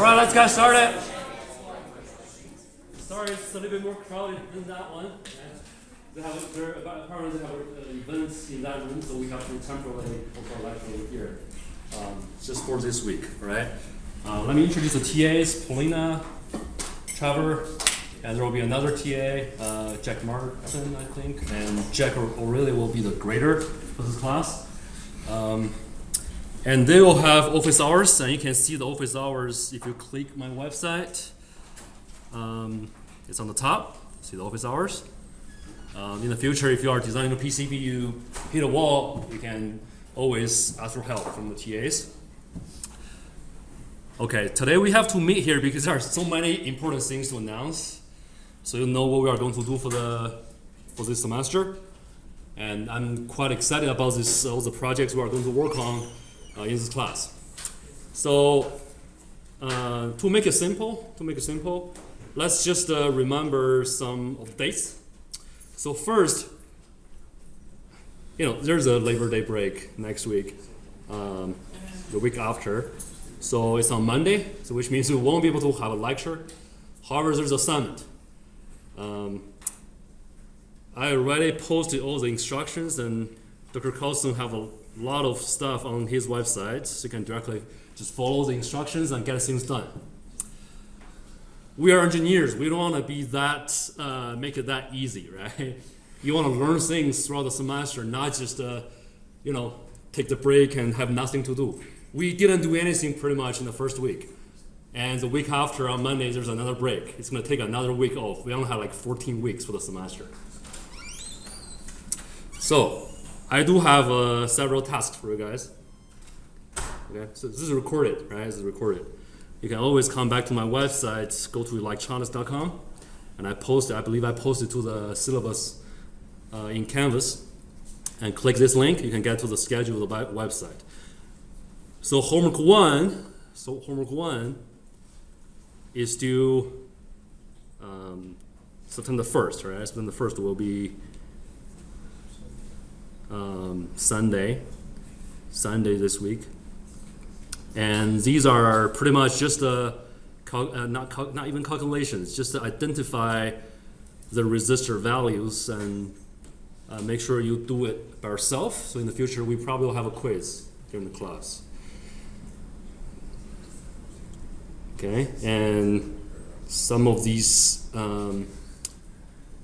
All right, let's get started. Sorry, it's a little bit more crowded than that one. Apparently they have events in that room, so we have to temporarily hold our lecture over here. Just for this week, right? Let me introduce the TAs, Paulina, Trevor, and there will be another TA, Jack Martin, I think, and Jack O'Reilly will be the grader for this class. And they will have office hours, and you can see the office hours if you click my website. It's on the top, see the office hours. In the future, if you are designing a PCB, you hit a wall, you can always ask for help from the TAs. Okay, today we have to meet here because there are so many important things to announce. So you know what we are going to do for this semester. And I'm quite excited about this, all the projects we are going to work on in this class. So to make it simple, let's just remember some of the dates. So first, there's a Labor Day break next week, the week after. So it's on Monday, so which means we won't be able to have a lecture. However, there's an assignment. I already posted all the instructions, and Dr. Carlson have a lot of stuff on his website, so you can directly just follow the instructions and get things done. We are engineers. We don't want to be that make it that easy, right? You want to learn things throughout the semester, not just take the break and have nothing to do. We didn't do anything pretty much in the first week, and the week after on Monday there's another break. It's going to take another week off. We only have like 14 weeks for the semester. So I do have several tasks for you guys. Okay, so this is recorded, right? This is recorded. You can always come back to my website, go to lec2 and I believe I posted to the syllabus in Canvas, and click this link, you can get to the schedule of the website. So homework one is due September 1st, right? September 1st will be Sunday this week. And these are pretty much just not even calculations, just to identify the resistor values and make sure you do it by yourself. So in the future, we probably will have a quiz during the class. Okay, and some of these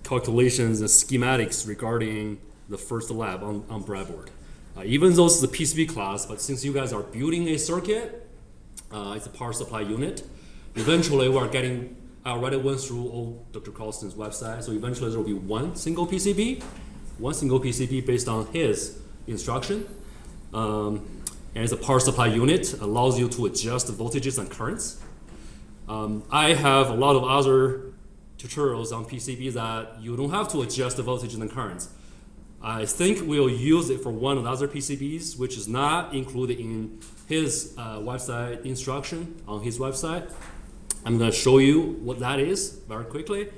calculations and schematics regarding the first lab on breadboard. Even though it's a PCB class, but since you guys are building a circuit, it's a power supply unit. Eventually, I already went through all Dr. Carlson's website, so eventually there will be one single PCB based on his instruction. And it's a power supply unit, allows you to adjust the voltages and currents. I have a lot of other tutorials on PCB that you don't have to adjust the voltages and currents. I think we'll use it for one of the other PCBs, which is not included in his website instruction on his website. I'm going to show you what that is very quickly.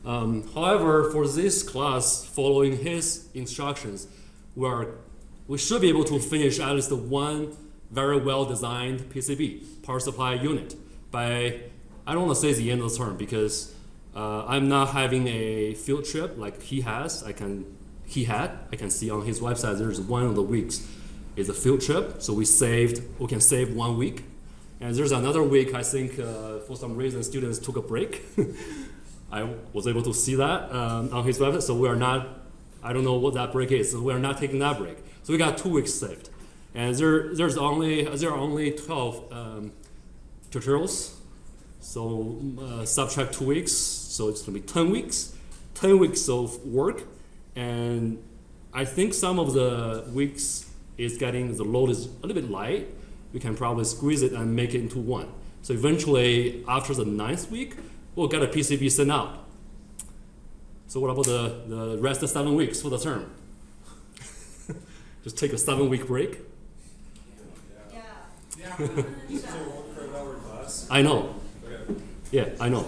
However, for this class, following his instructions, we should be able to finish at least one very well-designed PCB, power supply unit, by, I don't want to say the end of the term because I'm not having a field trip like he has. I can see on his website there's one of the weeks is a field trip, so we can save 1 week. And there's another week, I think for some reason students took a break. I was able to see that on his website, so I don't know what that break is, so we're not taking that break. So we got 2 weeks saved. And there are only 12 tutorials, so subtract 2 weeks, so it's gonna be 10 weeks. 10 weeks of work. And I think some of the weeks the load is a little bit light. We can probably squeeze it and make it into one. So eventually, after the 9th week, we'll get a PCB sent out. So what about the rest of 7 weeks for the term? Just take a 7-week break? Yeah. I know. Okay. Yeah, I know.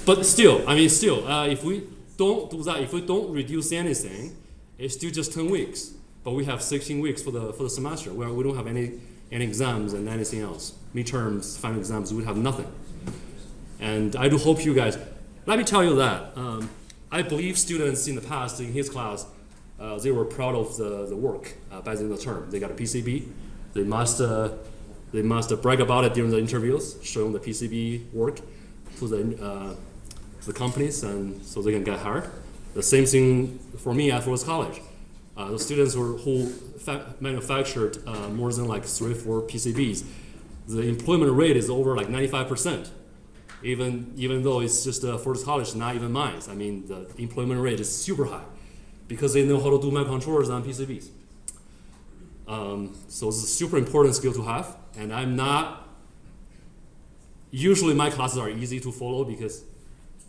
But still, if we don't do that, if we don't reduce anything, it's still just 10 weeks. But we have 16 weeks for the semester where we don't have any and exams and anything else. Midterms, final exams, we would have nothing. And I do hope you guys, let me tell you that. I believe students in the past, in his class, they were proud of the work by the end of the term. They got a PCB. They must brag about it during the interviews, showing the PCB work to the companies, and so they can get hired. The same thing for me at Forest College. The students who manufactured more than like 3 or 4 PCBs, the employment rate is over like 95%. Even though it's just Forest College, not even mine. I mean, the employment rate is super high because they know how to do microcontrollers on PCBs. So it's a super important skill to have, and I'm not. Usually, my classes are easy to follow because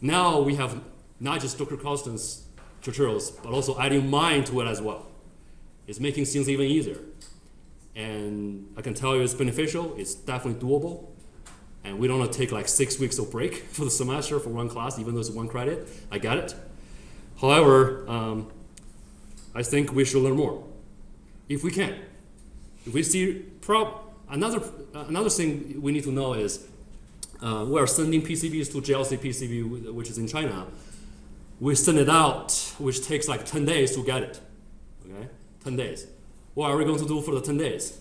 now we have not just Dr. Carlston's tutorials, but also adding mine to it as well. It's making things even easier, and I can tell you it's beneficial. It's definitely doable. And we don't want to take like 6 weeks of break for the semester for one class, even though it's 1 credit. I get it. However, I think we should learn more, if we can. If we see another thing we need to know is we are sending PCBs to JLC PCB, which is in China. We send it out, which takes like 10 days to get it. Okay, 10 days. What are we going to do for the 10 days?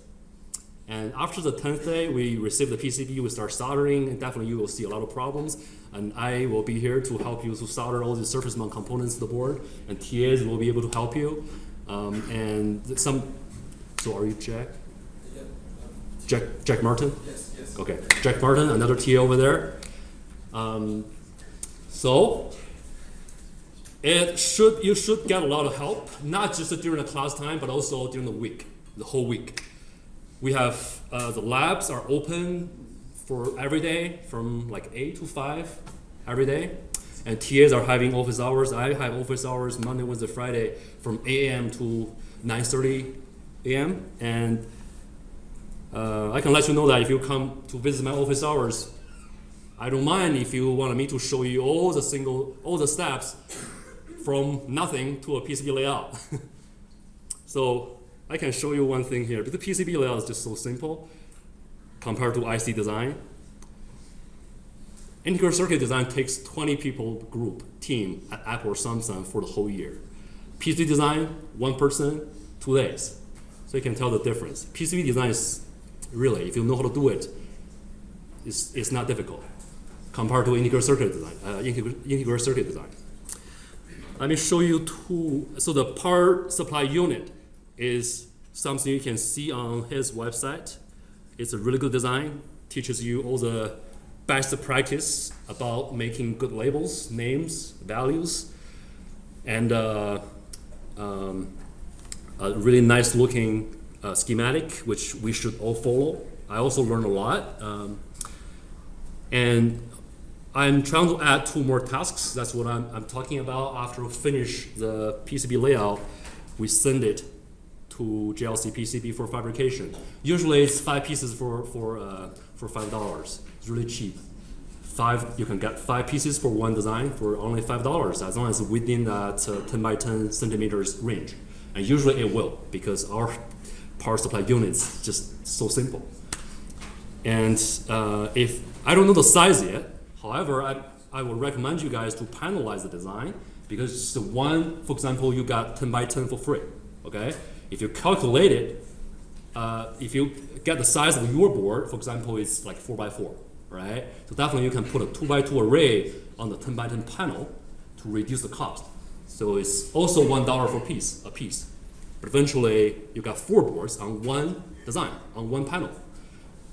And after the 10th day, we receive the PCB, we start soldering, and definitely you will see a lot of problems. And I will be here to help you to solder all the surface mount components to the board, and TAs will be able to help you. So are you Jack? Yeah. Jack Martin? Yes. Okay, Jack Martin, another TA over there. So you should get a lot of help, not just during the class time, but also during the week, the whole week. We have the labs are open for every day from like 8 to 5 every day. And TAs are having office hours. I have office hours Monday, Wednesday, Friday from 8 a.m. to 9:30 a.m. And I can let you know that if you come to visit my office hours, I don't mind if you want me to show you all the steps from nothing to a PCB layout. So I can show you one thing here, but the PCB layout is just so simple compared to IC design. Integrated circuit design takes 20 people team at Apple or Samsung for the whole year. PCB design, 1 person, 2 days. So you can tell the difference. PCB design is really, if you know how to do it, it's not difficult compared to integrated circuit design. Let me show you two. So the power supply unit is something you can see on his website. It's a really good design, teaches you all the best practice about making good labels, names, values, and a really nice looking schematic, which we should all follow. I also learned a lot. And I'm trying to add 2 more tasks. That's what I'm talking about. After we finish the PCB layout, we send it to JLC PCB for fabrication. Usually it's 5 pieces for $5. It's really cheap. You can get 5 pieces for 1 design for only $5, as long as it's within that 10 by 10 centimeters range. And usually it will, because our power supply unit is just so simple. And if I don't know the size yet, however, I would recommend you guys to panelize the design, because it's the one, for example, you got 10 by 10 for free, okay? If you calculate it, if you get the size of your board, for example, it's like 4 by 4, right? So definitely you can put a 2 by 2 array on the 10 by 10 panel to reduce the cost. So it's also $1 for a piece. But eventually you got 4 boards on one design, on one panel.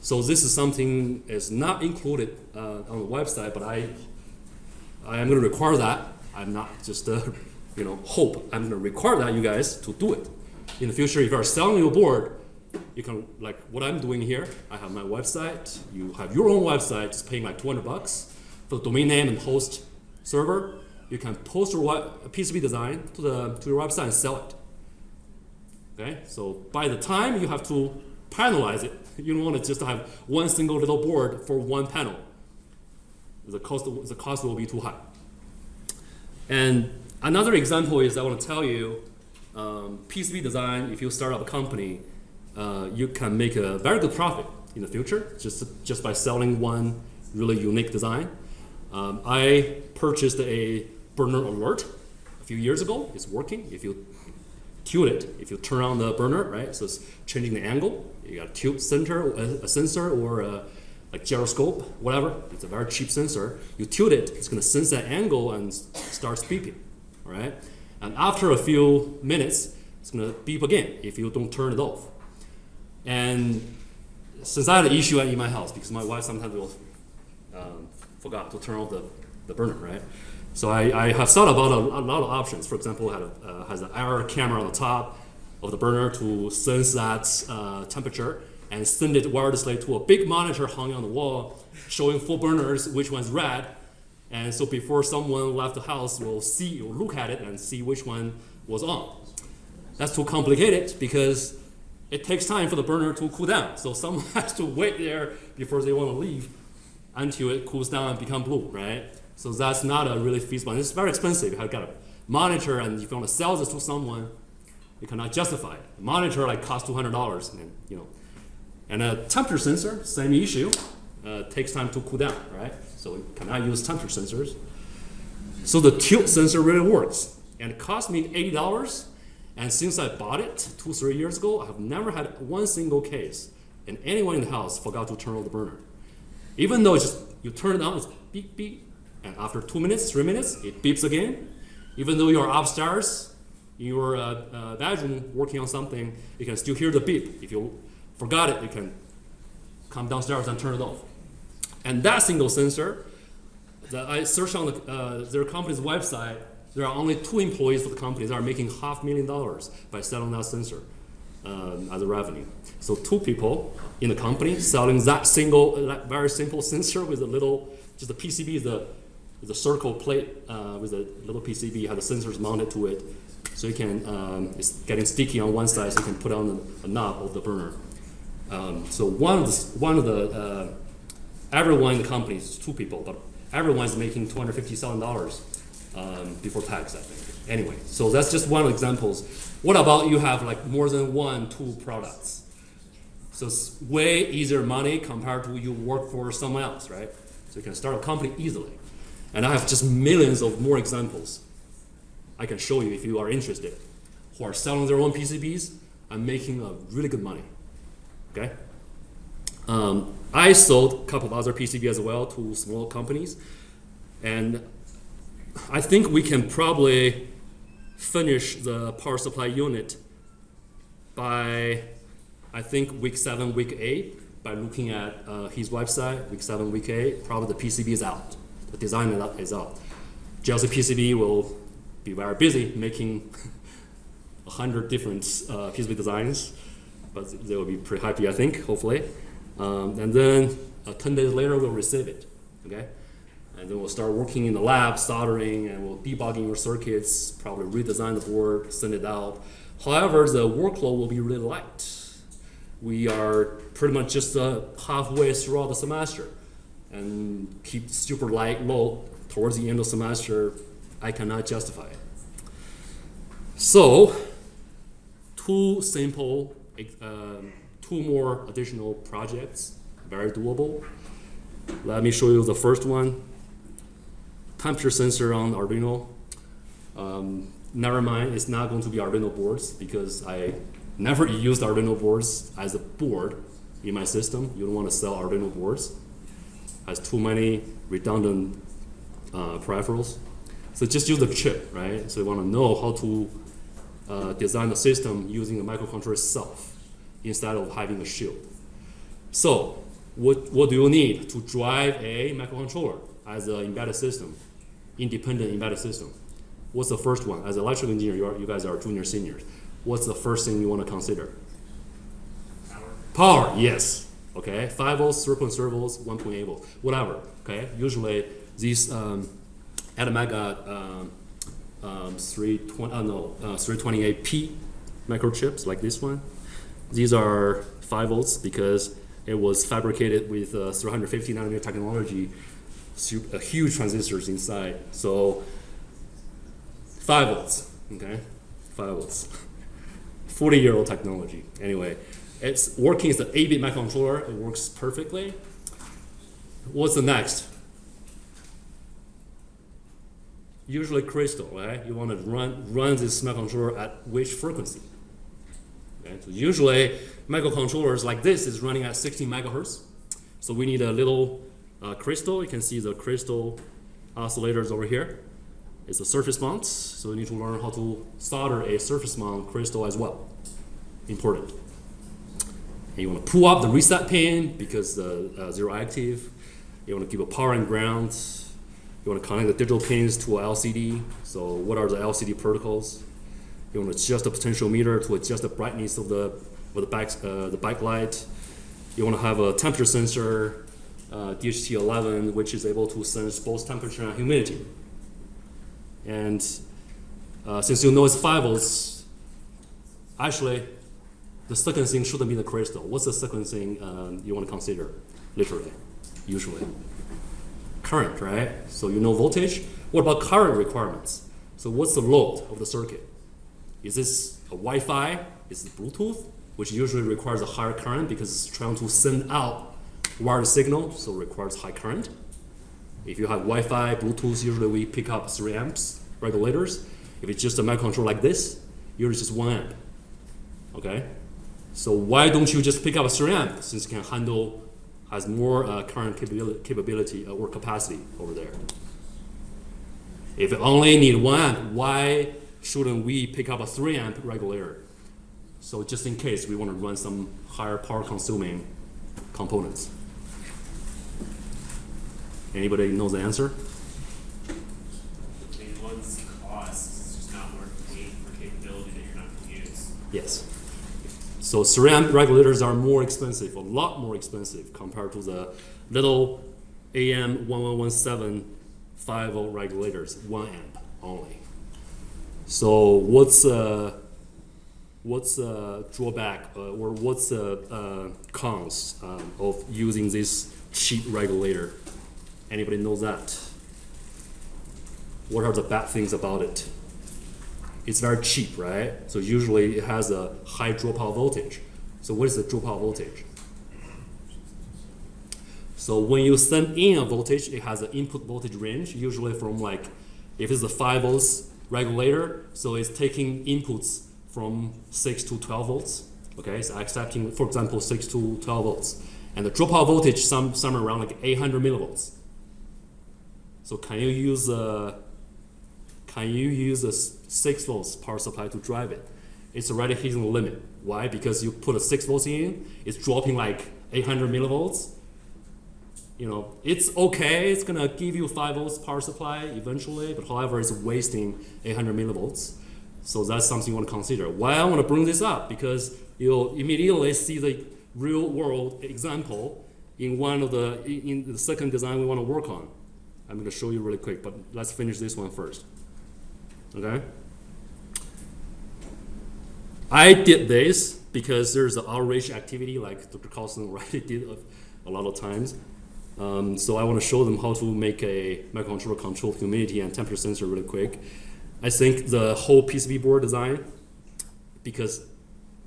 So this is something is not included on the website, but I am going to require that. I'm not just hope. I'm going to require that you guys to do it. In the future, if you are selling your board, you can, like what I'm doing here, I have my website, you have your own website, just paying like $200 for the domain name and host server. You can post your PCB design to your website and sell it. Okay, so by the time you have to panelize it, you don't want to just have one single little board for one panel. The cost will be too high. And another example is I want to tell you, PCB design, if you start up a company, you can make a very good profit in the future just by selling one really unique design. I purchased a burner alert a few years ago. It's working. If you tune it, if you turn on the burner, right? So it's changing the angle. You got a tube center, a sensor, or like gyroscope, whatever. It's a very cheap sensor. You tune it, it's going to sense that angle and starts beeping, all right? And after a few minutes, it's going to beep again if you don't turn it off. And since I had an issue in my house, because my wife sometimes will forgot to turn off the burner, right? So I have thought about a lot of options. For example, it has an IR camera on the top of the burner to sense that temperature and send it wirelessly to a big monitor hung on the wall, showing full burners which one's red. And so before someone left the house, will see or look at it and see which one was on. That's too complicated because it takes time for the burner to cool down. So someone has to wait there before they want to leave until it cools down and become blue, right? So that's not a really feasible. And it's very expensive. You have got a monitor, and if you want to sell this to someone, you cannot justify it. A monitor like costs $200, and and a temperature sensor, same issue, takes time to cool down, right? So you cannot use temperature sensors. So the tilt sensor really works, and it cost me $80. And since I bought it 2-3 years ago, I have never had one single case, and anyone in the house forgot to turn off the burner. Even though it's just you turn it on, it's beep beep. And after 2 minutes, 3 minutes, it beeps again. Even though you're upstairs in your bedroom working on something, you can still hear the beep. If you forgot it, you can come downstairs and turn it off. And that single sensor, I searched on their company's website, there are only 2 employees for the company that are making $500,000 by selling that sensor as a revenue. So 2 people in the company selling that very simple sensor with a little, just the PCB is the circle plate with a little PCB, has the sensors mounted to it. So you can, it's getting sticky on one side, so you can put on a knob of the burner. So one of the everyone in the company is 2 people, but everyone's making $250,000 before tax, I think. Anyway, so that's just one of the examples. What about you have like more than 1-2 products? So it's way easier money compared to you work for someone else, right? So you can start a company easily. And I have just millions of more examples I can show you if you are interested, who are selling their own PCBs and making really good money, okay? I sold a couple of other PCBs as well to small companies, and I think we can probably finish the power supply unit by, I think, week 7, week 8, by looking at his website, week 7, week 8, probably the PCB is out. The design is out. JLC PCB will be very busy making 100 different PCB designs, but they will be pretty happy, I think, hopefully. And then 10 days later, we'll receive it, okay? And then we'll start working in the lab, soldering, and we'll debugging your circuits, probably redesign the board, send it out. However, the workload will be really light. We are pretty much just halfway throughout the semester, and keep super light load towards the end of the semester. I cannot justify it. So, 2 simple, 2 more additional projects, very doable. Let me show you the first one. Temperature sensor on Arduino. Never mind, it's not going to be Arduino boards because I never used Arduino boards as a board in my system. You don't want to sell Arduino boards. It has too many redundant peripherals. So just use the chip, right? So you want to know how to design the system using the microcontroller itself instead of having a shield. So what do you need to drive a microcontroller as an embedded system, independent embedded system? What's the first one? As an electrical engineer, you guys are junior seniors. What's the first thing you want to consider? Power, yes. Okay, 5 volts, 3.0 volts, 1.8 volts, whatever. Okay, usually these Atmega 328P microchips like this one. These are 5 volts because it was fabricated with 350 nanometer technology, huge transistors inside. So 5 volts, okay, 5 volts. 40-year-old technology. Anyway, It's working as the 8-bit microcontroller. It works perfectly. What's the next? Usually crystal, right? You want to run this microcontroller at which frequency? Okay, so usually microcontrollers like this is running at 16 megahertz. So we need a little crystal. You can see the crystal oscillators over here. It's a surface mount, so you need to learn how to solder a surface mount crystal as well. Important. And you want to pull up the reset pin because the zero active. You want to give a power and ground. You want to connect the digital pins to a LCD. So what are the LCD protocols? You want to adjust the potentiometer to adjust the brightness of the backlight. You want to have a temperature sensor, DHT11, which is able to sense both temperature and humidity. And since you know it's 5 volts, actually, the second thing shouldn't be the crystal. What's the second thing you want to consider, literally, usually? Current, right? So you know voltage. What about current requirements? So what's the load of the circuit? Is this a Wi-Fi? Is it Bluetooth? Which usually requires a higher current because it's trying to send out wireless signal, so it requires high current. If you have Wi-Fi, Bluetooth, usually we pick up 3 amps regulators. If it's just a microcontroller like this, usually just 1 amp. Okay? So why don't you just pick up a 3 amp since it can handle, has more current capability or capacity over there? If it only need 1 amp, why shouldn't we pick up a 3 amp regulator? So just in case we want to run some higher power consuming components. Anybody knows the answer? I mean, one's cost is just not worth paying for capability that you're not going to use. Yes. So 3 amp regulators are more expensive, a lot more expensive compared to the little AM1117 5 volt regulators, 1 amp only. So what's drawback or what's cons of using this cheap regulator? Anybody knows that? What are the bad things about it? It's very cheap, right? So usually it has a high dropout voltage. So what is the dropout voltage? So when you send in a voltage, it has an input voltage range, usually from like, if it's a 5 volts regulator, so it's taking inputs from 6 to 12 volts. Okay, so accepting, for example, 6 to 12 volts. And the dropout voltage somewhere around like 800 millivolts. So can you use a 6 volts power supply to drive it? It's already hitting the limit. Why? Because you put a 6 volts in, it's dropping like 800 millivolts. You know, it's okay, it's gonna give you 5 volts power supply eventually, but however, it's wasting 800 millivolts. So that's something you want to consider. Why I want to bring this up? Because you'll immediately see the real world example in in the second design we want to work on. I'm going to show you really quick, but let's finish this one first. Okay? I did this because there's an outreach activity like Dr. Carlson already did a lot of times. So I want to show them how to make a microcontroller control humidity and temperature sensor really quick. I think the whole PCB board design, because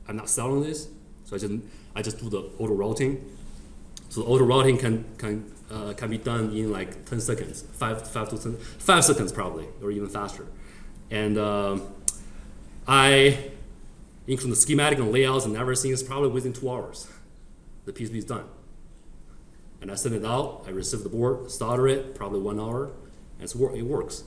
I'm not selling this, so I just do the auto routing. So auto routing can be done in like 10 seconds, 5 seconds probably, or even faster. And I include the schematic and layouts and everything is probably within 2 hours. The PCB is done. And I send it out, I receive the board, solder it, probably 1 hour, and it works.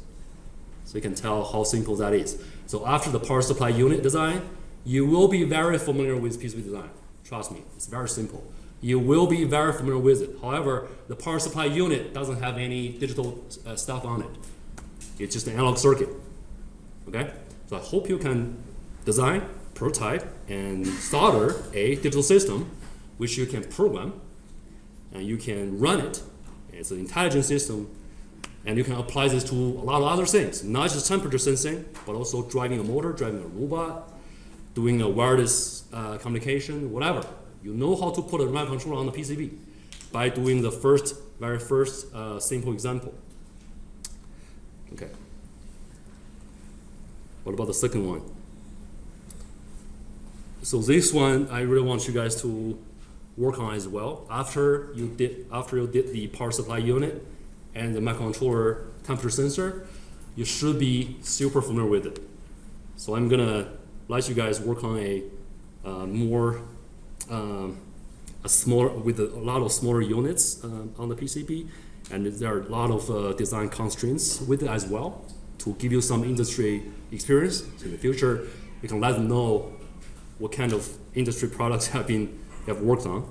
So you can tell how simple that is. So after the power supply unit design, you will be very familiar with PCB design. Trust me, it's very simple. You will be very familiar with it. However, the power supply unit doesn't have any digital stuff on it. It's just an analog circuit. Okay? So I hope you can design, prototype, and solder a digital system which you can program and you can run it. It's an intelligent system. And you can apply this to a lot of other things, not just temperature sensing, but also driving a motor, driving a robot, doing a wireless communication, whatever. You know how to put a microcontroller on the PCB by doing the very first simple example. Okay. What about the second one? So this one, I really want you guys to work on as well. After you did the power supply unit and the microcontroller temperature sensor, you should be super familiar with it. So I'm gonna let you guys work on a lot of smaller units on the PCB, and there are a lot of design constraints with it as well to give you some industry experience. So in the future, you can let them know what kind of industry products you have worked on.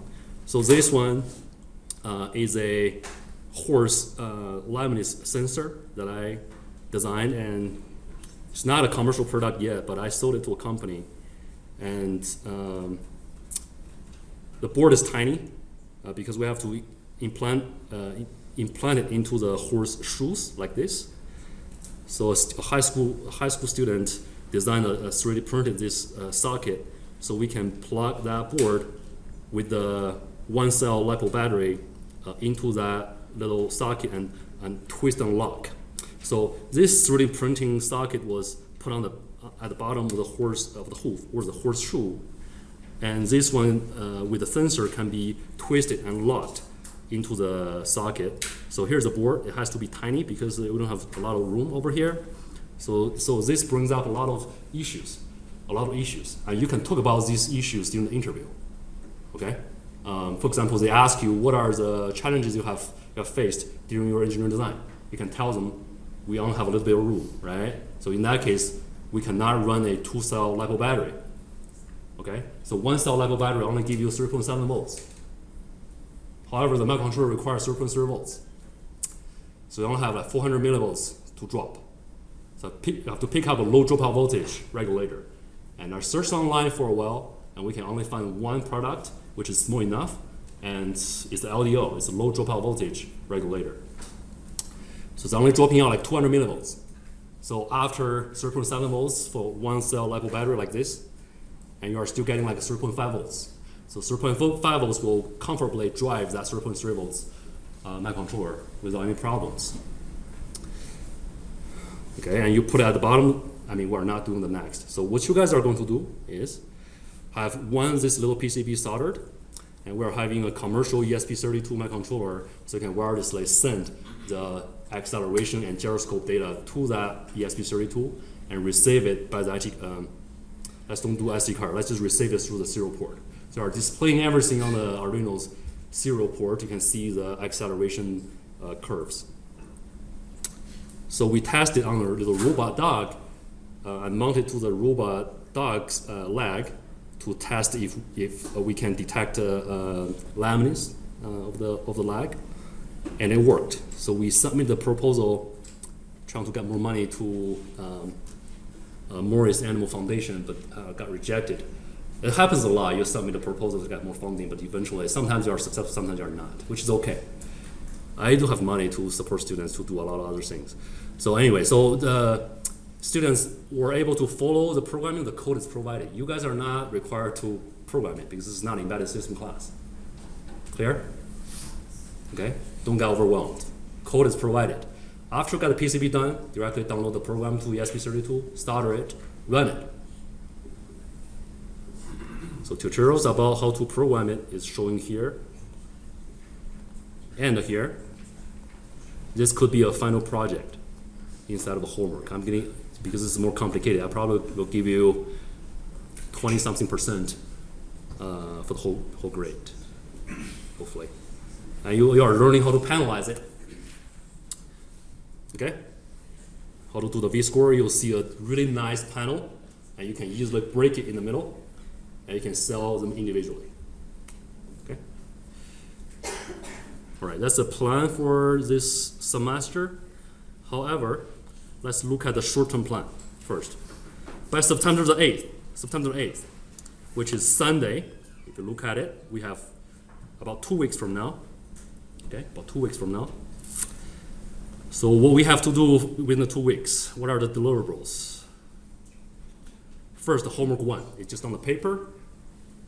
So this one is a horse laminate sensor that I designed, and it's not a commercial product yet, but I sold it to a company. And the board is tiny because we have to implant it into the horse shoes like this. So a high school student designed a 3D printed this socket, so we can plug that board with the one cell LiPo battery into that little socket and twist and lock. So this 3D printing socket was put on at the bottom of the hoof or the horse shoe, and this one with the sensor can be twisted and locked into the socket. So here's the board. It has to be tiny because we don't have a lot of room over here. So this brings up a lot of issues, and you can talk about these issues during the interview. Okay. For example, they ask you what are the challenges you have faced during your engineering design. You can tell them we only have a little bit of room, right? So in that case, we cannot run a 2-cell LiPo battery. Okay, so 1-cell LiPo battery only give you 3.7 volts. However, the microcontroller requires 3.3 volts. So you only have like 400 millivolts to drop. So you have to pick up a low dropout voltage regulator. And I searched online for a while, and we can only find one product which is small enough, and it's the LDO. It's a low dropout voltage regulator. So it's only dropping out like 200 millivolts. So after 3.7 volts for 1-cell LiPo battery like this, and you are still getting like 3.5 volts. So 3.5 volts will comfortably drive that 3.3 volts microcontroller without any problems. Okay, and you put it at the bottom. I mean, we're not doing the next. So what you guys are going to do is have this little PCB soldered, and we're having a commercial ESP32 microcontroller, so you can wirelessly send the acceleration and gyroscope data to that ESP32 and receive it by the let's don't do SD card. Let's just receive it through the serial port. So we're displaying everything on the Arduino's serial port. You can see the acceleration curves. So we tested on a little robot dog and mounted to the robot dog's leg to test if we can detect laminates of the leg, and it worked. So we submitted the proposal trying to get more money to Morris Animal Foundation, but got rejected. It happens a lot. You submit a proposal to get more funding, but eventually, sometimes you are successful, sometimes you are not, which is okay. I do have money to support students to do a lot of other things. So anyway, so the students were able to follow the programming. The code is provided. You guys are not required to program it because this is not an embedded system class. Clear? Okay. Don't get overwhelmed. Code is provided. After you got the PCB done, directly download the program to ESP32, solder it, run it. So tutorials about how to program it is showing here and here. This could be a final project instead of a homework. I'm getting, because this is more complicated, I probably will give you 20-something% for the whole grade, hopefully. And you are learning how to panelize it. Okay? How to do the V-score. You'll see a really nice panel, and you can easily break it in the middle, and you can sell them individually. Okay? All right, that's the plan for this semester. However, let's look at the short-term plan first. By September the 8th, which is Sunday, if you look at it, we have about 2 weeks from now. Okay, about 2 weeks from now. So what we have to do within the 2 weeks, what are the deliverables? First, the homework 1, it's just on the paper.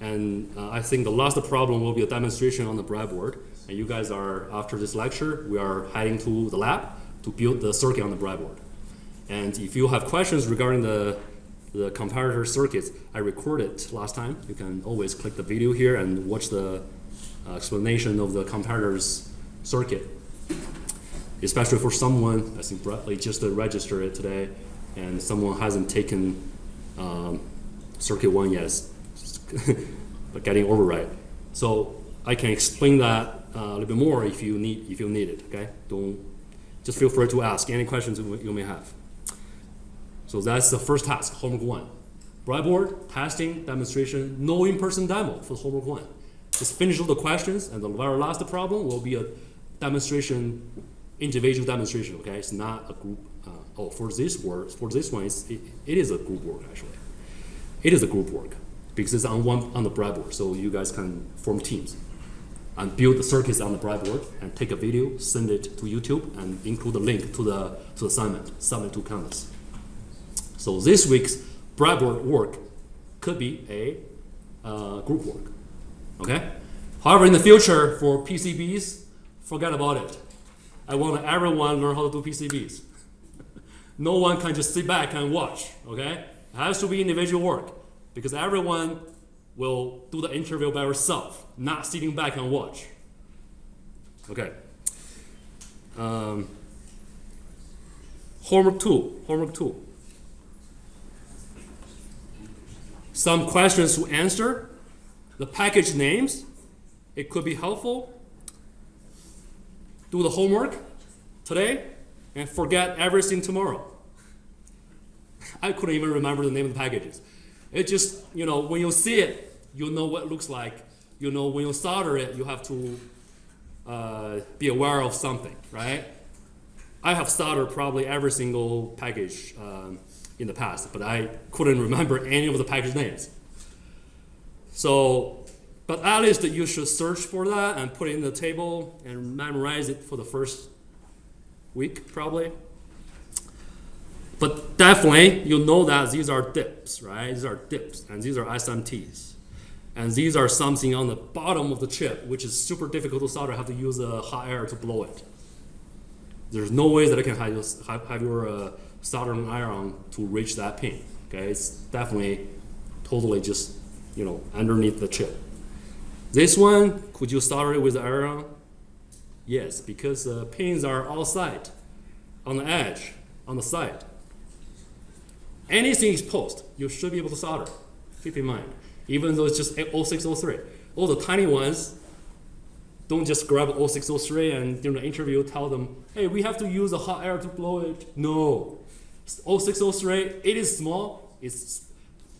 And I think the last problem will be a demonstration on the breadboard. And you guys are, after this lecture, we are heading to the lab to build the circuit on the breadboard. And if you have questions regarding the the comparator circuits I recorded last time. You can always click the video here and watch the explanation of the comparator's circuit. Especially for someone, I think Bradley just registered it today, and someone hasn't taken circuit 1 yet, but getting override. So I can explain that a little bit more if you need it. Okay, just feel free to ask any questions you may have. So that's the first task, homework 1. Breadboard, testing, demonstration, no in-person demo for homework 1. Just finish all the questions, and the very last problem will be a demonstration, individual demonstration. Okay, it's not a group. For this one, it is a group work actually. It is a group work because it's on the breadboard, so you guys can form teams and build the circuits on the breadboard and take a video, send it to YouTube, and include a link to the assignment, submit to Canvas. So this week's breadboard work could be a group work. Okay. However, in the future for PCBs, forget about it. I want everyone learn how to do PCBs. No one can just sit back and watch. Okay. It has to be individual work because everyone will do the interview by herself, not sitting back and watch. Okay. Homework 2. Some questions to answer. The package names, it could be helpful. Do the homework today and forget everything tomorrow. I couldn't even remember the name of the packages. It just, when you see it, you know what it looks like. When you solder it, you have to be aware of something, right? I have soldered probably every single package in the past, but I couldn't remember any of the package names. So, but at least you should search for that and put it in the table and memorize it for the first week, probably. But definitely, you know that these are dips, right? These are dips, and these are SMTs. And these are something on the bottom of the chip, which is super difficult to solder. I have to use a hot air to blow it. There's no way that I can have your soldering iron to reach that pin. Okay, it's definitely totally just underneath the chip. This one, could you solder it with the iron? Yes, because the pins are outside, on the edge, on the side. Anything exposed, you should be able to solder. Keep in mind, even though it's just 0603. All the tiny ones, don't just grab 0603 and during the interview tell them, hey, we have to use a hot air to blow it. No, 0603, it is small, it's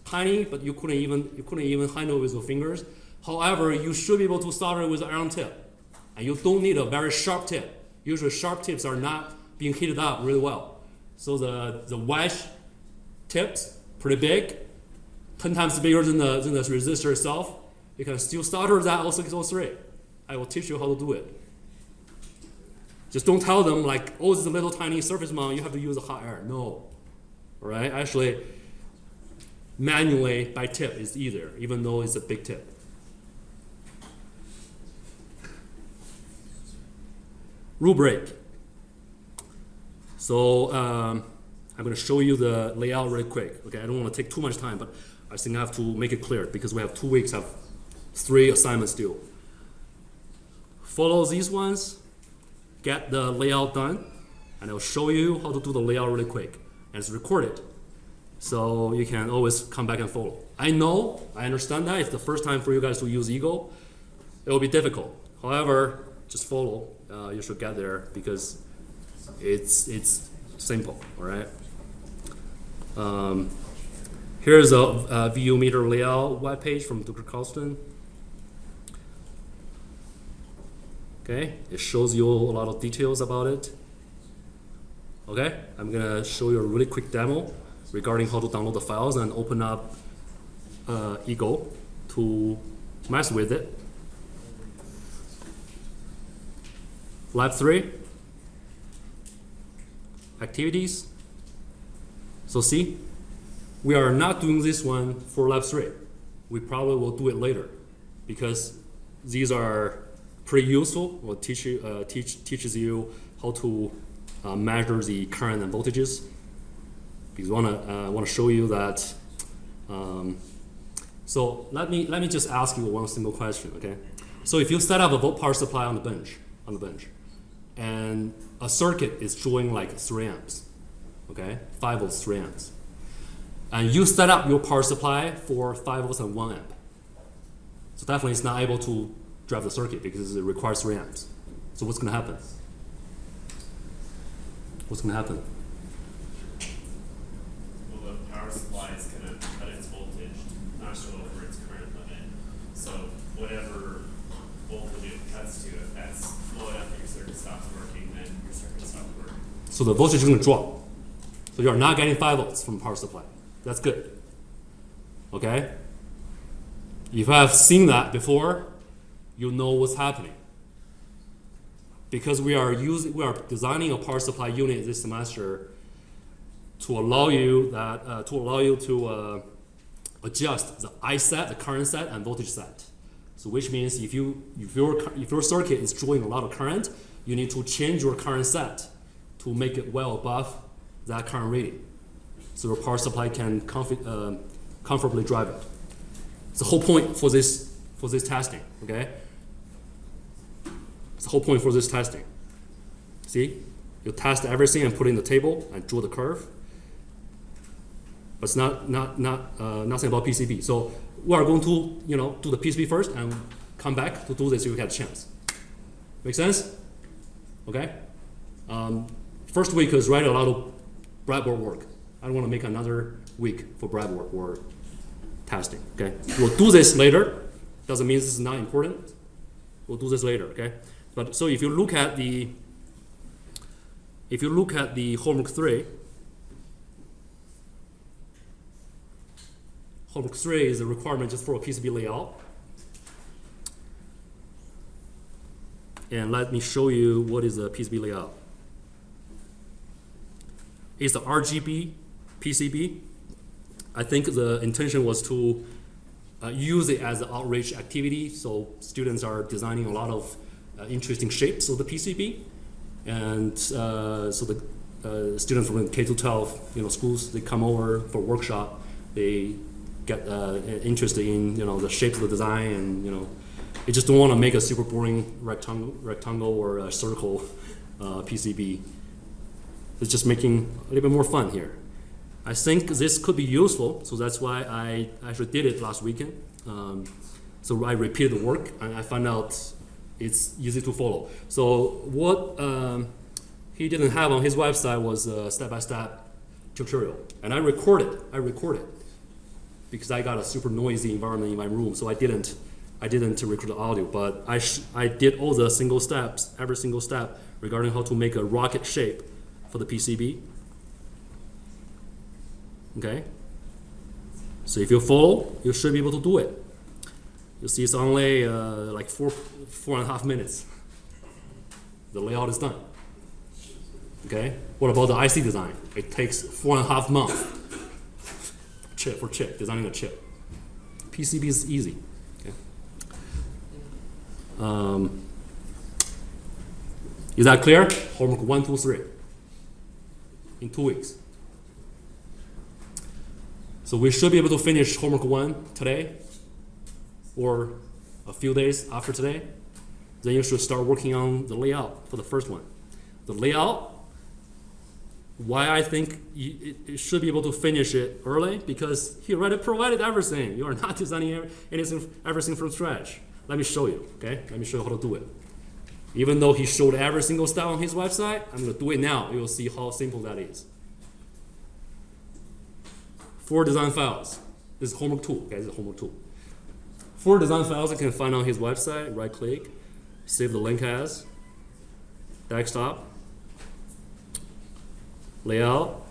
tiny, but you couldn't even handle it with your fingers. However, you should be able to solder it with an iron tip. And you don't need a very sharp tip. Usually sharp tips are not being heated up really well. So the wedge tips, pretty big, 10 times bigger than the resistor itself. You can still solder that 0603. I will teach you how to do it. Just don't tell them like, oh, this is a little tiny surface mount, you have to use a hot air. No. All right? Actually, manually by tip is easier, even though it's a big tip. Rubric. So I'm going to show you the layout really quick. Okay, I don't want to take too much time, but I think I have to make it clear because we have 2 weeks, have 3 assignments due. Follow these ones, get the layout done, and I'll show you how to do the layout really quick. And it's recorded, so you can always come back and follow. I understand that. It's the first time for you guys to use Eagle. It will be difficult. However, just follow. You should get there because it's simple, all right? Here's a VU meter layout webpage from Dr. Carlston. Okay, it shows you a lot of details about it. Okay, I'm gonna show you a really quick demo regarding how to download the files and open up Eagle to mess with it. Lab 3, activities. So see, we are not doing this one for Lab 3. We probably will do it later because these are pretty useful. Will teaches you how to measure the current and voltages. Because I want to show you that So let me just ask you one simple question, okay? So if you set up a power supply on the bench, and a circuit is drawing like 3 amps, okay, 5 volts, 3 amps, and you set up your power supply for 5 volts and 1 amp, so definitely it's not able to drive the circuit because it requires 3 amps. So what's going to happen? What's going to happen? Well, the power supply is going to cut its voltage, not show over its current limit. So whatever voltage it cuts to, if that's low enough that your circuit stops working, then your circuit stops working. So the voltage is going to drop. So you are not getting 5 volts from power supply. That's good. Okay? If you have seen that before, you know what's happening. Because we are designing a power supply unit this semester to allow you to adjust the I set, the current set, and voltage set. So which means if your circuit is drawing a lot of current, you need to change your current set to make it well above that current rating, so your power supply can comfortably drive it. It's the whole point for this testing. Okay. It's the whole point for this testing. See, you test everything and put it in the table and draw the curve. But it's nothing about PCB. So we are going to do the PCB first and come back to do this if you get a chance. Make sense? Okay. First week is write a lot of breadboard work. I don't want to make another week for breadboard or testing. Okay. We'll do this later. Doesn't mean this is not important. We'll do this later. Okay. But so if you look at the homework 3, homework 3 is a requirement just for a PCB layout. And let me show you what is a PCB layout. It's the RGB PCB. I think the intention was to use it as an outreach activity. So students are designing a lot of interesting shapes of the PCB, and so the students from K to 12, schools, they come over for workshop. They get interested in the shape of the design, and they just don't want to make a super boring rectangle or a circle PCB. It's just making a little bit more fun here. I think this could be useful, so that's why I actually did it last weekend. So I repeated the work, and I found out it's easy to follow. So what he didn't have on his website was a step-by-step tutorial, and I recorded because I got a super noisy environment in my room, so I didn't record the audio, but I did all the single steps, every single step regarding how to make a rocket shape for the PCB. Okay, so if you follow, you should be able to do it. You see, it's only like 4.5 minutes. The layout is done. Okay, what about the IC design? It takes 4.5 months. Chip for chip, designing a chip. PCB is easy. Okay. Is that clear? Homework 1, 2, 3. In 2 weeks. So we should be able to finish homework 1 today, or a few days after today. Then you should start working on the layout for the first one. The layout, why I think it should be able to finish it early, because he already provided everything. You are not designing everything from scratch. Let me show you, okay? Let me show you how to do it. Even though he showed every single step on his website, I'm going to do it now. You'll see how simple that is. 4 design files. This is homework 2. Okay, this is homework 2. 4 design files you can find on his website. Right click, save the link as, desktop, layout,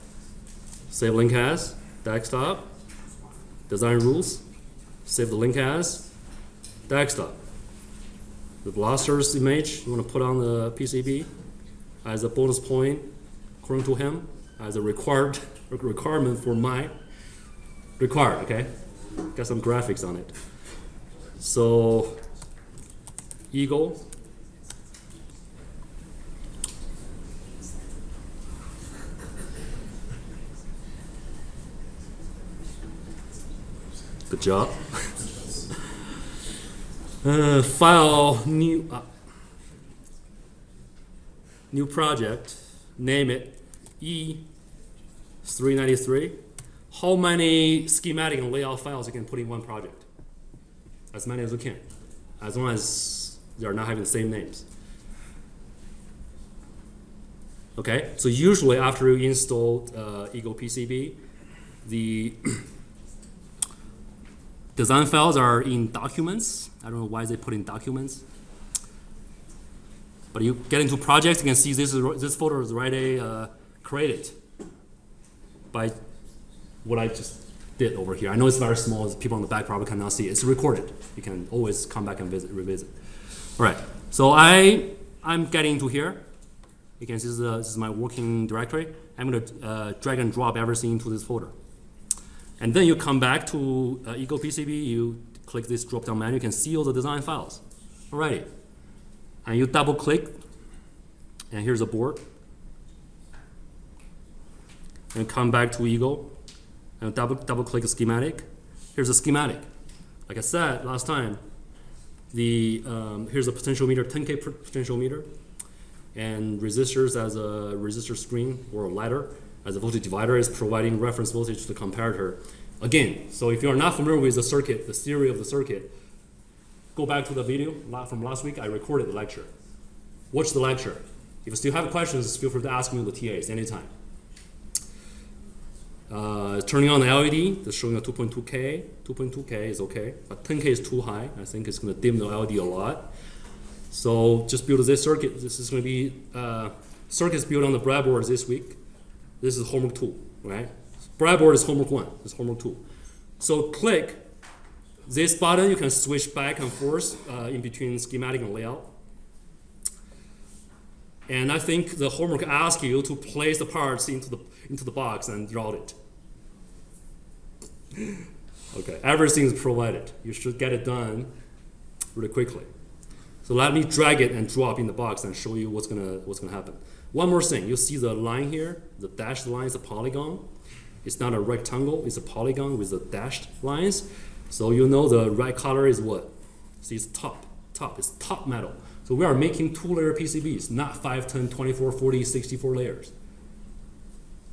save link as, desktop, design rules, save the link as, desktop. The blasters image you want to put on the PCB as a bonus point, according to him, as a requirement for my required. Okay, got some graphics on it. So Eagle, Good job. File new project. Name it E393. How many schematic and layout files you can put in one project? As many as you can, as long as they are not having the same names. Okay, so usually after you install Eagle PCB, the design files are in documents. I don't know why they put in documents. But you get into projects, you can see this folder is already created by what I just did over here. I know it's very small, people on the back probably cannot see it. It's recorded. You can always come back and revisit. All right, so I'm getting into here. You can see this is my working directory. I'm gonna drag and drop everything into this folder. And then you come back to Eagle PCB, you click this drop-down menu, you can see all the design files. Alrighty. And you double click, and here's a board. And come back to Eagle, and double click a schematic. Here's a schematic. Like I said last time, here's a potentiometer, 10K potentiometer, and resistors as a resistor screen or a ladder as a voltage divider is providing reference voltage to the comparator. Again, so if you're not familiar with the circuit, the theory of the circuit, go back to the video from last week. I recorded the lecture. Watch the lecture. If you still have questions, feel free to ask me with the TAs anytime. Turning on the LED, that's showing a 2.2K. 2.2K is okay, but 10K is too high. I think it's going to dim the LED a lot. So just build this circuit. This is going to be circuits built on the breadboard this week. This is homework 2, right? Breadboard is homework 1. This is homework 2. So click this button. You can switch back and forth in between schematic and layout. And I think the homework asks you to place the parts into the box and route it. Okay, everything is provided. You should get it done really quickly. So let me drag it and drop in the box and show you what's gonna happen. One more thing, you see the line here, the dashed line is a polygon. It's not a rectangle, it's a polygon with the dashed lines. So you know the right color is what? See, it's top, it's top metal. So we are making 2-layer PCBs, not 5, 10, 24, 40, 64 layers.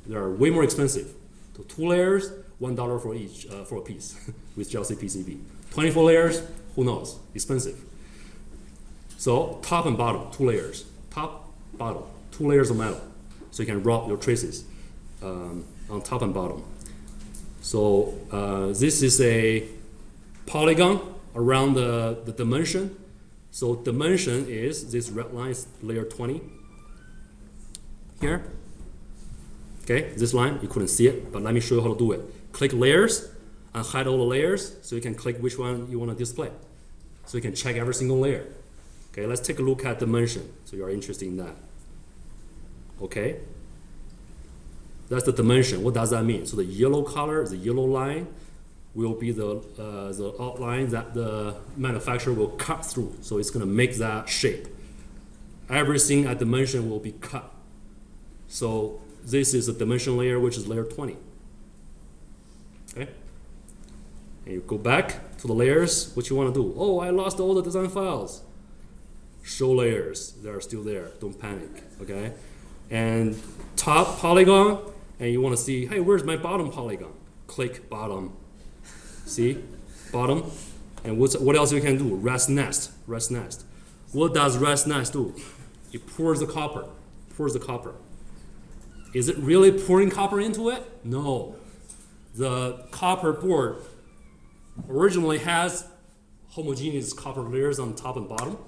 They are way more expensive. So 2 layers, $1 for each, for a piece with GLC PCB. 24 layers, who knows, expensive. So top and bottom, 2 layers. Top, bottom, 2 layers of metal. So you can route your traces on top and bottom. So this is a polygon around the dimension. So dimension is this red line is layer 20 here. Okay, this line, you couldn't see it, but let me show you how to do it. Click layers and hide all the layers so you can click which one you want to display. So you can check every single layer. Okay, let's take a look at dimension. So you are interested in that. Okay, that's the dimension. What does that mean? So the yellow color, the yellow line, will be the outline that the manufacturer will cut through. So it's going to make that shape. Everything at dimension will be cut. So this is a dimension layer, which is layer 20. Okay, and you go back to the layers. What you want to do? Oh, I lost all the design files. Show layers, they are still there, don't panic, okay? And top polygon, and you want to see, hey, where's my bottom polygon? Click bottom, see, bottom. And what else you can do? Rest nest. What does rest nest do? It pours the copper, Is it really pouring copper into it? No. The copper board originally has homogeneous copper layers on top and bottom.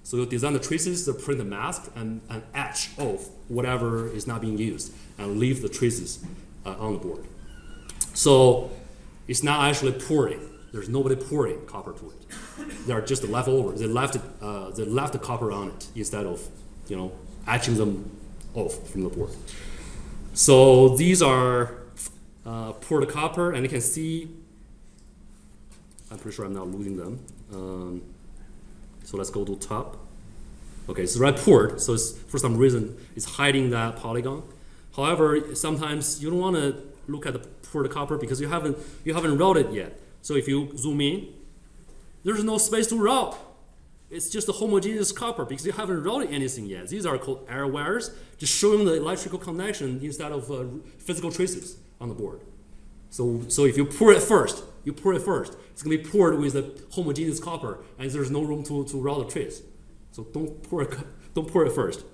So you design the traces, the print the mask, and etch off whatever is not being used, and leave the traces on the board. So it's not actually pouring. There's nobody pouring copper to it. They are just leftovers. They left the copper on it instead of etching them off from the board. So these are poured copper, and you can see. I'm pretty sure I'm not losing them. So let's go to top. Okay, so right poured. So it's, for some reason, it's hiding that polygon. However, sometimes you don't want to look at the poured copper because you haven't routed yet. So if you zoom in, there's no space to route. It's just a homogeneous copper because you haven't routed anything yet. These are called error wires, just showing the electrical connection instead of physical traces on the board. So if you pour it first, it's gonna be poured with a homogeneous copper, and there's no room to route the trace. So don't pour it first.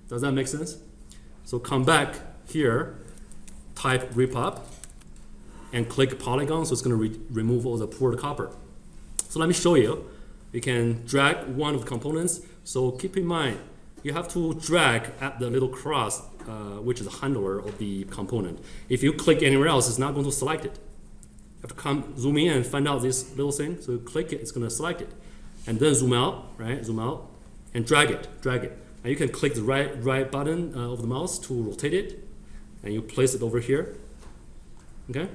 Does that make sense? So come back here, type rip up, and click polygon, so it's gonna remove all the poured copper. So let me show you. You can drag one of the components. So keep in mind, you have to drag at the little cross, which is the handler of the component. If you click anywhere else, it's not going to select it. You have to zoom in and find out this little thing. So you click it, it's going to select it. And then zoom out, right? Zoom out, and drag it. And you can click the right button of the mouse to rotate it, and you place it over here. Okay?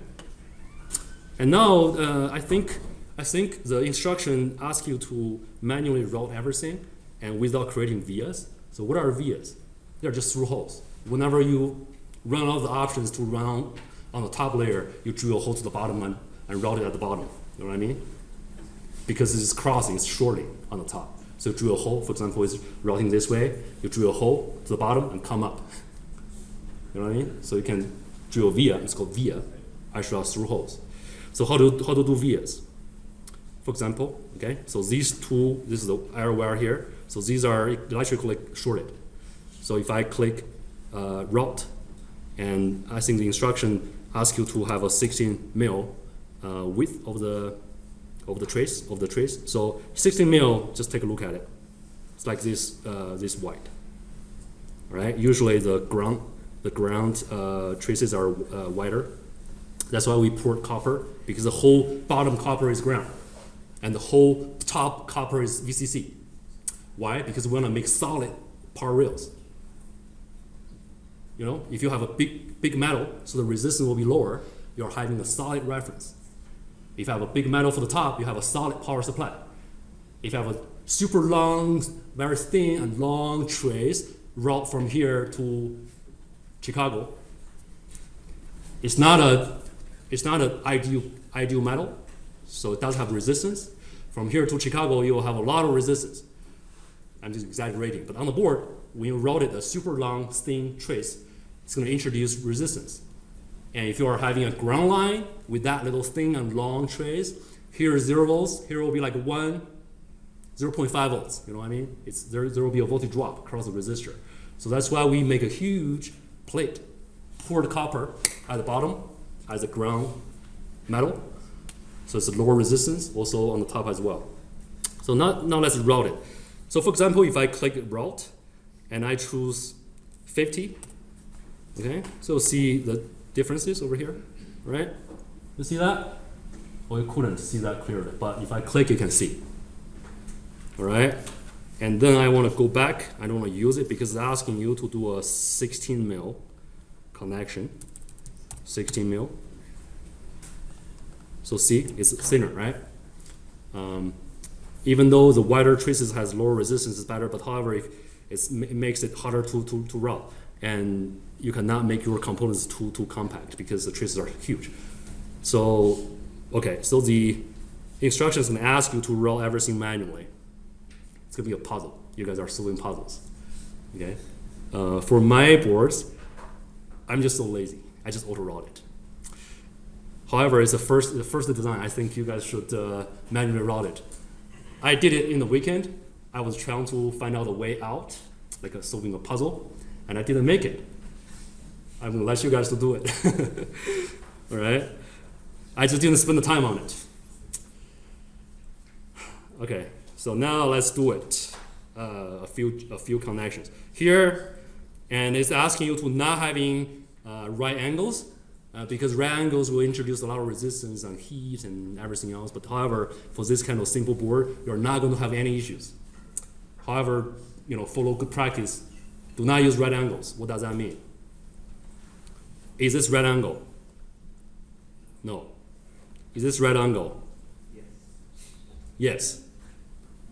And now I think the instruction asks you to manually route everything and without creating vias. So what are vias? They're just through holes. Whenever you run out of the options to run on the top layer, you drill a hole to the bottom and route it at the bottom. You know what I mean? Because it's crossing, it's shorting on the top. So you drill a hole, for example, it's routing this way, you drill a hole to the bottom and come up. You know what I mean? So you can drill a via, it's called via, actually through holes. So how to do vias? For example, okay, so these two, this is the error wire here. So these are electrically shorted. So if I click route, and I think the instruction asks you to have a 16 mil width of the trace. So 16 mil, just take a look at it. It's like this wide. All right. Usually the ground traces are wider. That's why we poured copper, because the whole bottom copper is ground, and the whole top copper is VCC. Why? Because we want to make solid power rails. You know, if you have a big metal, so the resistance will be lower, you're having a solid reference. If you have a big metal for the top, you have a solid power supply. If you have a super long, very thin and long trace route from here to Chicago, it's not an ideal metal, so it does have resistance. From here to Chicago, you will have a lot of resistance. I'm just exaggerating, but on the board, when you route it a super long, thin trace, it's going to introduce resistance. And if you are having a ground line with that little thin and long trace, here is 0 volts, here will be like 0.5 volts, you know what I mean? There will be a voltage drop across the resistor. So that's why we make a huge plate, pour the copper at the bottom as a ground metal. So it's a lower resistance, also on the top as well. So now let's route it. So for example, if I click route and I choose 50, okay? So see the differences over here, right? You see that? Well, you couldn't see that clearly, but if I click, you can see. All right? And then I want to go back. I don't want to use it because it's asking you to do a 16 mil connection. 16 mil. So see, it's thinner, right? Even though the wider traces has lower resistance, it's better, but however, if it makes it harder to route. And you cannot make your components too compact because the traces are huge. So, okay, so the instructions can ask you to route everything manually. It's gonna be a puzzle. You guys are solving puzzles, okay? For my boards, I'm just so lazy. I just auto route it. However, it's the first design. I think you guys should manually route it. I did it in the weekend. I was trying to find out a way out, like solving a puzzle, and I didn't make it. I'm gonna let you guys to do it. All right? I just didn't spend the time on it. Okay, so now let's do it. A few connections here, and it's asking you to not having right angles. Because right angles will introduce a lot of resistance and heat and everything else. But however, for this kind of simple board, you're not going to have any issues. However, follow good practice. Do not use right angles. What does that mean? Is this right angle? No. Is this right angle? Yes. Yes.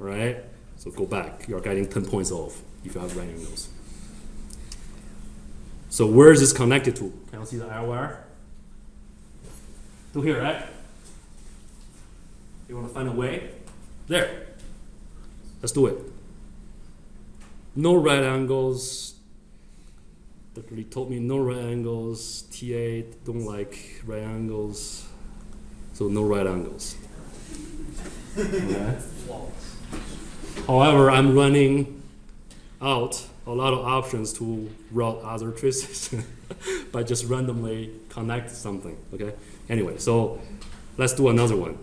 All right. So go back. You're getting 10 points off if you have right angles. So where is this connected to? Can you see the arrow wire? To here, right? You want to find a way? There. Let's do it. No right angles. Literally told me no right angles. TA don't like right angles. So no right angles. Okay. However, I'm running out a lot of options to route other traces by just randomly connect something. Okay. Anyway, so let's do another one.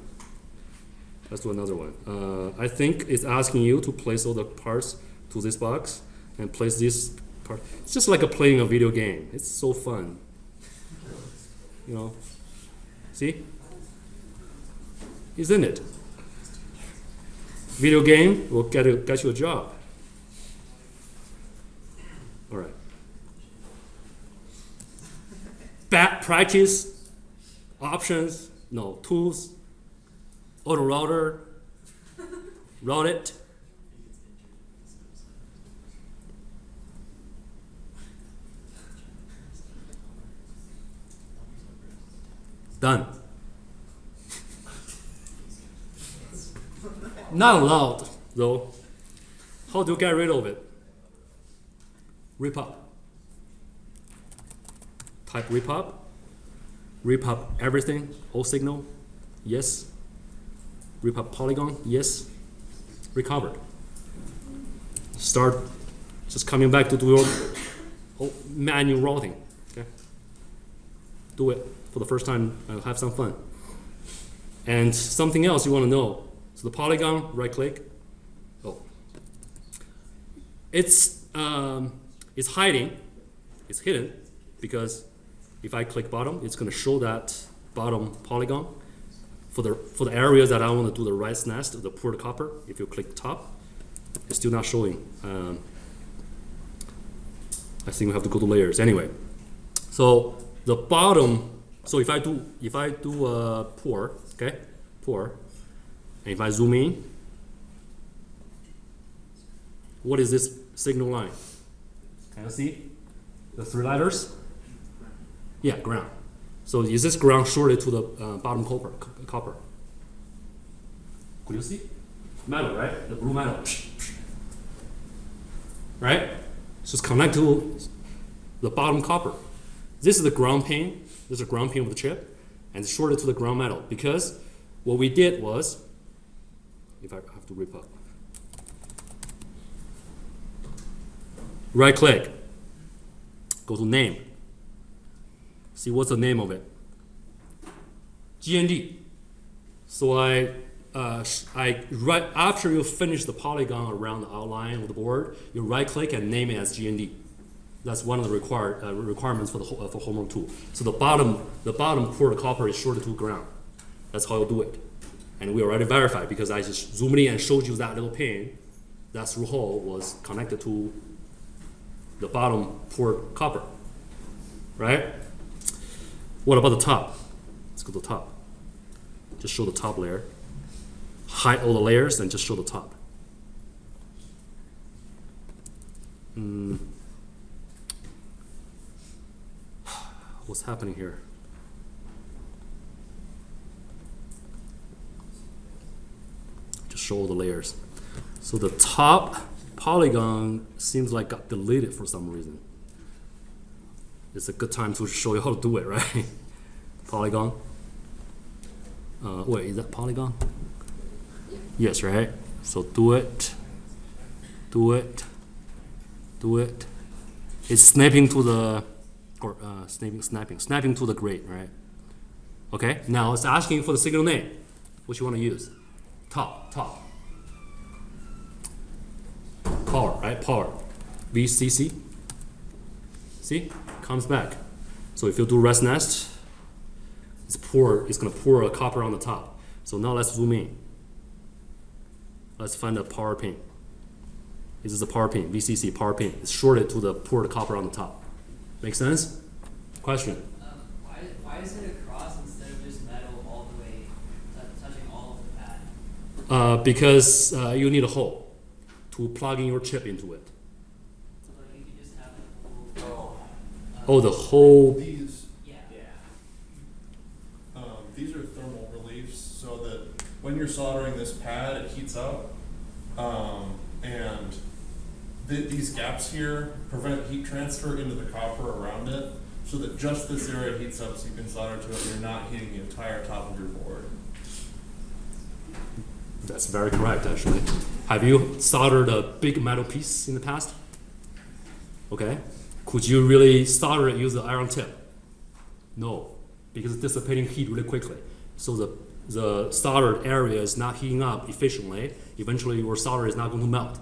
I think it's asking you to place all the parts to this box and place this part. It's just like playing a video game. It's so fun. You know. See? Isn't it? Video game will get you a job. All right. Bad practice, options, no, tools, auto router, route it. Done. Not allowed, though. How do you get rid of it? Rip up. Type rip up. Rip up everything, all signal. Yes. Rip up polygon. Yes. Recovered. Start just coming back to do your manual routing. Okay. Do it for the first time and have some fun. And something else you want to know. So the polygon, right click. Oh. It's hiding. It's hidden because if I click bottom, it's going to show that bottom polygon. For the areas that I want to do the rice nest, the poured copper, if you click top, it's still not showing. I think we have to go to layers anyway. So the bottom. So if I do a pour, okay, pour, and if I zoom in, what is this signal line? Can you see the three letters? Yeah, ground. So is this ground shorted to the bottom copper? Could you see? Metal, right? The blue metal. Right? So it's connected to the bottom copper. This is the ground pin. This is the ground pin of the chip, and it's shorted to the ground metal because what we did was, if I have to rip up, right click, go to name. See what's the name of it? GND. So I right after you finish the polygon around the outline of the board, you right click and name it as GND. That's one of the requirements for for homework 2. So the bottom poured copper is shorted to ground. That's how you do it. And we already verified because I just zoomed in and showed you that little pin. That through hole was connected to the bottom poured copper. Right? What about the top? Let's go to the top. Just show the top layer. Hide all the layers and just show the top. What's happening here? Just show all the layers. So the top polygon seems like got deleted for some reason. It's a good time to show you how to do it, right? Polygon. Wait, is that polygon? Yes, right? So do it. It's snapping to the, or snapping to the grid, right? Okay, now it's asking for the signal name. What you want to use? Top. Power, right? Power. VCC. See? Comes back. So if you do rest nest, it's gonna pour a copper on the top. So now let's zoom in. Let's find the power pin. This is the power pin, VCC power pin. It's shorted to the poured copper on the top. Make sense? Question? Why is it across instead of just metal all the way touching all of the pad? Because you need a hole to plug in your chip into it. So like you could just have the whole. Oh, the whole. Yeah. These are thermal reliefs so that when you're soldering this pad, it heats up, and these gaps here prevent heat transfer into the copper around it, so that just this area heats up so you can solder to it and you're not heating the entire top of your board. That's very correct, actually. Have you soldered a big metal piece in the past? Okay. Could you really solder it using an iron tip? No, because it's dissipating heat really quickly. So the soldered area is not heating up efficiently. Eventually, your solder is not going to melt.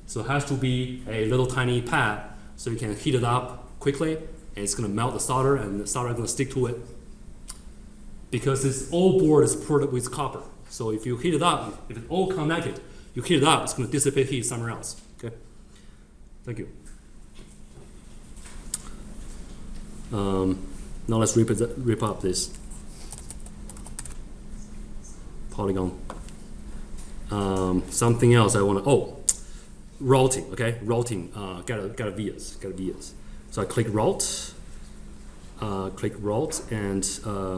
So it has to be a little tiny pad so you can heat it up quickly, and it's going to melt the solder, and the solder is going to stick to it. Because this whole board is poured with copper. So if you heat it up, if it's all connected, you heat it up, it's going to dissipate heat somewhere else. Okay. Thank you. Now let's rip up this polygon. Something else I want to. Routing. Okay, routing. Got a vias. So I click route. And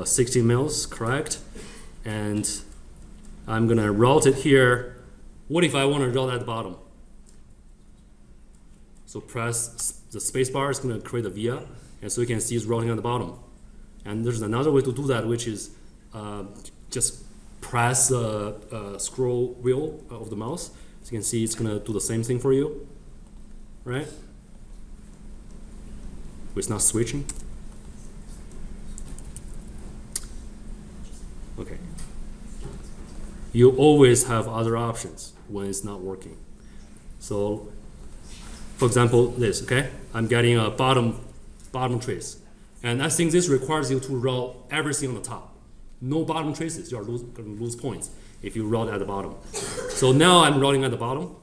60 mils, correct? And I'm gonna route it here. What if I want to route at the bottom? So press the space bar, it's gonna create a via, and so you can see it's routing at the bottom. And there's another way to do that, which is just press the scroll wheel of the mouse. So you can see it's gonna do the same thing for you, right? It's not switching. Okay. You always have other options when it's not working. So, for example, this, okay? I'm getting a bottom trace. And I think this requires you to route everything on the top. No bottom traces, you are going to lose points if you route at the bottom. So now I'm routing at the bottom.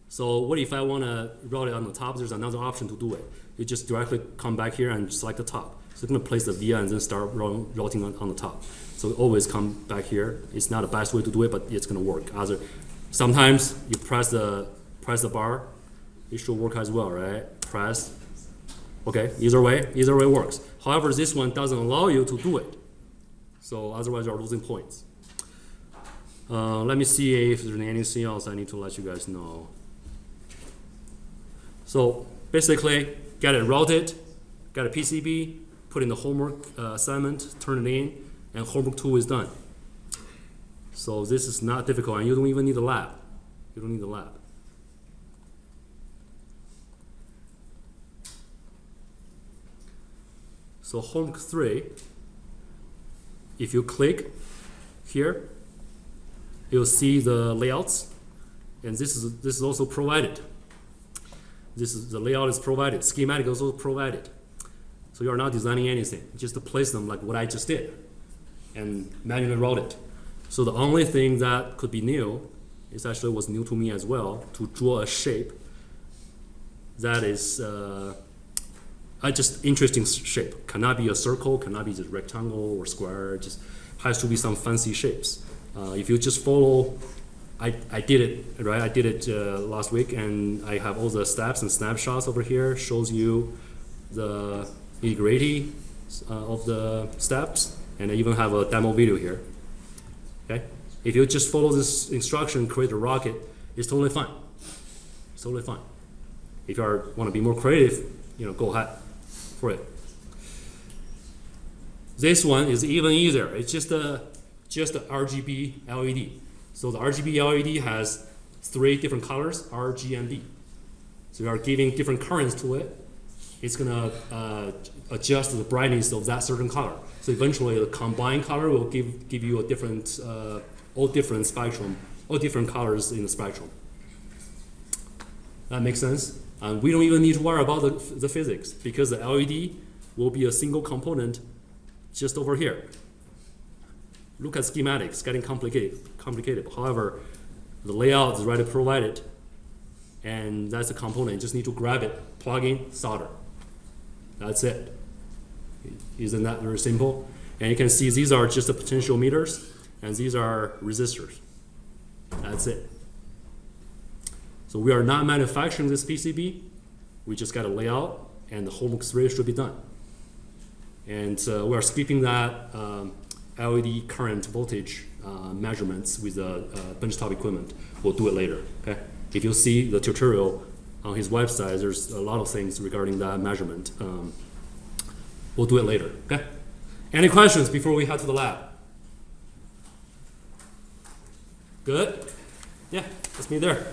So what if I want to route it on the top? There's another option to do it. You just directly come back here and select the top. So you're going to place the via and then start routing on the top. So always come back here. It's not the best way to do it, but it's going to work. Sometimes you press the bar. It should work as well, right? Press. Okay, either way works. However, this one doesn't allow you to do it. So otherwise you're losing points. Let me see if there's anything else I need to let you guys know. So basically, get it routed, get a PCB, put in the homework assignment, turn it in, and homework 2 is done. So this is not difficult, and you don't even need a lab. You don't need a lab. So homework 3, if you click here, you'll see the layouts, and this is also provided. The layout is provided. Schematic is also provided. So you are not designing anything. Just to place them like what I just did, and manually route it. So the only thing that could be new, is actually was new to me as well, to draw a shape that is just interesting shape. Cannot be a circle, cannot be just rectangle or square. Just has to be some fancy shapes. If you just follow, I did it, right? I did it last week, and I have all the steps and snapshots over here. Shows you the nitty-gritty of the steps, and I even have a demo video here. Okay, if you just follow this instruction, create a rocket, it's totally fine. It's totally fine. If you want to be more creative, go ahead for it. This one is even easier. It's just a RGB LED. So the RGB LED has 3 different colors, R, G, and B. So you are giving different currents to it. It's gonna adjust the brightness of that certain color. So eventually the combined color will give you a different, all different spectrum, all different colors in the spectrum. That makes sense? And we don't even need to worry about the physics, because the LED will be a single component just over here. Look at schematics, getting complicated. However, the layout is already provided, and that's a component. You just need to grab it, plug in, solder. That's it. Isn't that very simple? And you can see these are just the potential meters, and these are resistors. That's it. So we are not manufacturing this PCB. We just got a layout, and the homework 3 should be done. And we are skipping that LED current voltage measurements with benchtop equipment. We'll do it later. Okay. If you see the tutorial on his website, there's a lot of things regarding that measurement. We'll do it later. Okay. Any questions before we head to the lab? Good. Yeah, that's me there.